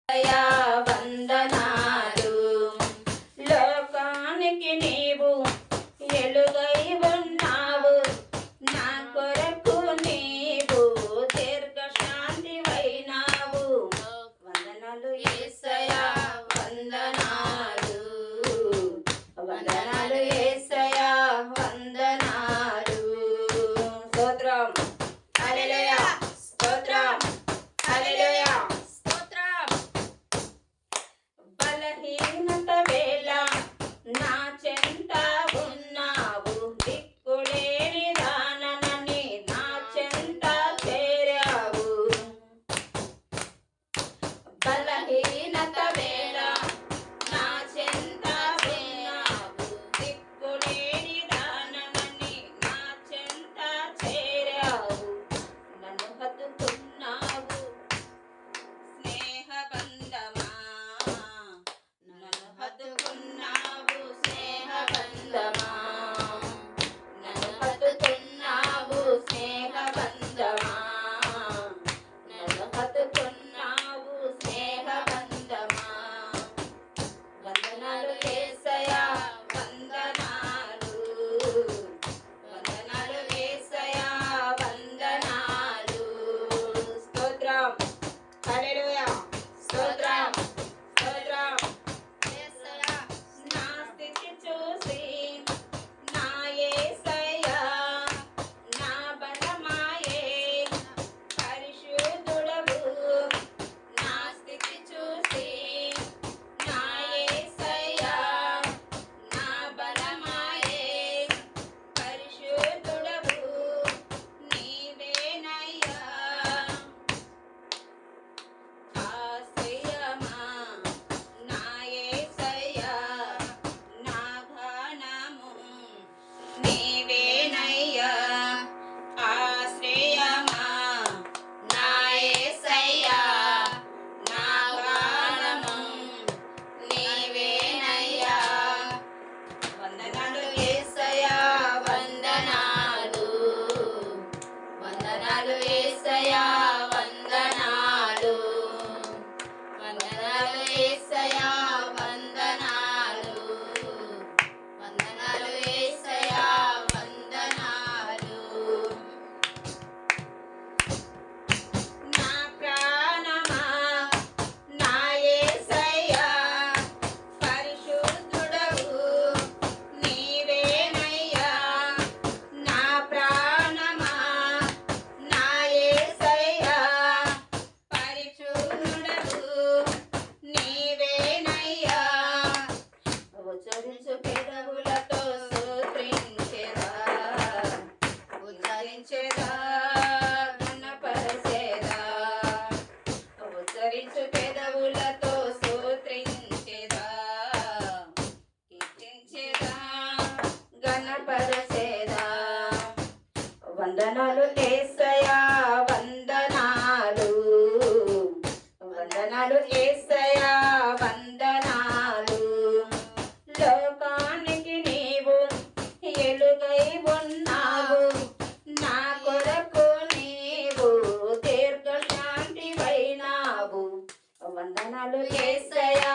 దయా వందనాలు. లోకానికి నీవు ఎలుగై ఉన్నావు, నా కొరకు నీవు దీర్ఘశాంతి వైనావు. వందనాలు యేసయ్యా వందనాలు, వందనాలు యేసయ్యా వందనాలు. స్తోత్రం హల్లెలూయా, స్తోత్రం హల్లెలూయా, స్తోత్రం. బలహీనత వేళ నా చెంత ఉన్నావు, దిక్కులేని దాననని నా చెంత చేరావు. బలహీనత వేళ నా చెంత ఉన్నావు, దిక్కులేని దాననని నా చెంత చేరావు. నన్ను హత్తుకున్నావు స్నేహబంధమా, నన్ను హత్తుకున్నావు స్నేహబంధమా, నన్ను హత్తుకున్నావు స్నేహబంధమా, నన్ను హత్తుకున్నావు స్నేహబంధమా. వందనాలు యేసయ్యా వందనాలు, వందనాలు యేసయ్యా వందనాలు. స్తోత్రం హల్లెలూయా, స్తోత్రం స్తోత్రం యేసయ్యా. నా స్థితి చూసి నా యేసయ్యా నా బలమాయే పరిశుద్ధుడవు. నా స్థితి చూసి నా యేసయ్యా నా బలమాయే పరిశుద్ధుడవు. నీవేనయ్యా ఆశ్రయమా, నా యేసయ్యా నా ఘనము. నీవేనయ్యా ఆశ్రయమా, నా యేసయ్యా నా ఘనము. నీవేనయ్యా. వందనాలు యేసయ్యా వందనాలు, వందనాలు యేసయ్యా వందనాలు, వందనాలు యేసయ్యా వందనాలు, వందనాలు యేసయ్యా వందనాలు. నా ప్రాణమా నా యేసయ్యా పరిశుద్ధుడవు. నీవేనయ్యా నా ప్రాణమా నా యేసయ్యా పరిశుద్ధుడవు. నీవేనయ్యా. ఉచ్చరించు పెదవులతో స్తుతించెదా, ఉచ్చరించెదా ఘనపరచెదా. ఉచ్చరించు పెదవులతో స్తుతించెదా, కీర్తించెదా ఘనపరచెదా. వందనాలు యేసయ్యా వందనాలు, వందనాలు యేసయ్యా వందనాలు. లోకానికి నీవు ఎలుగై ఉన్నావు, నా కొరకు నీవు దీర్ఘశాంతి వైనావు. వందనాలు యేసయ్యా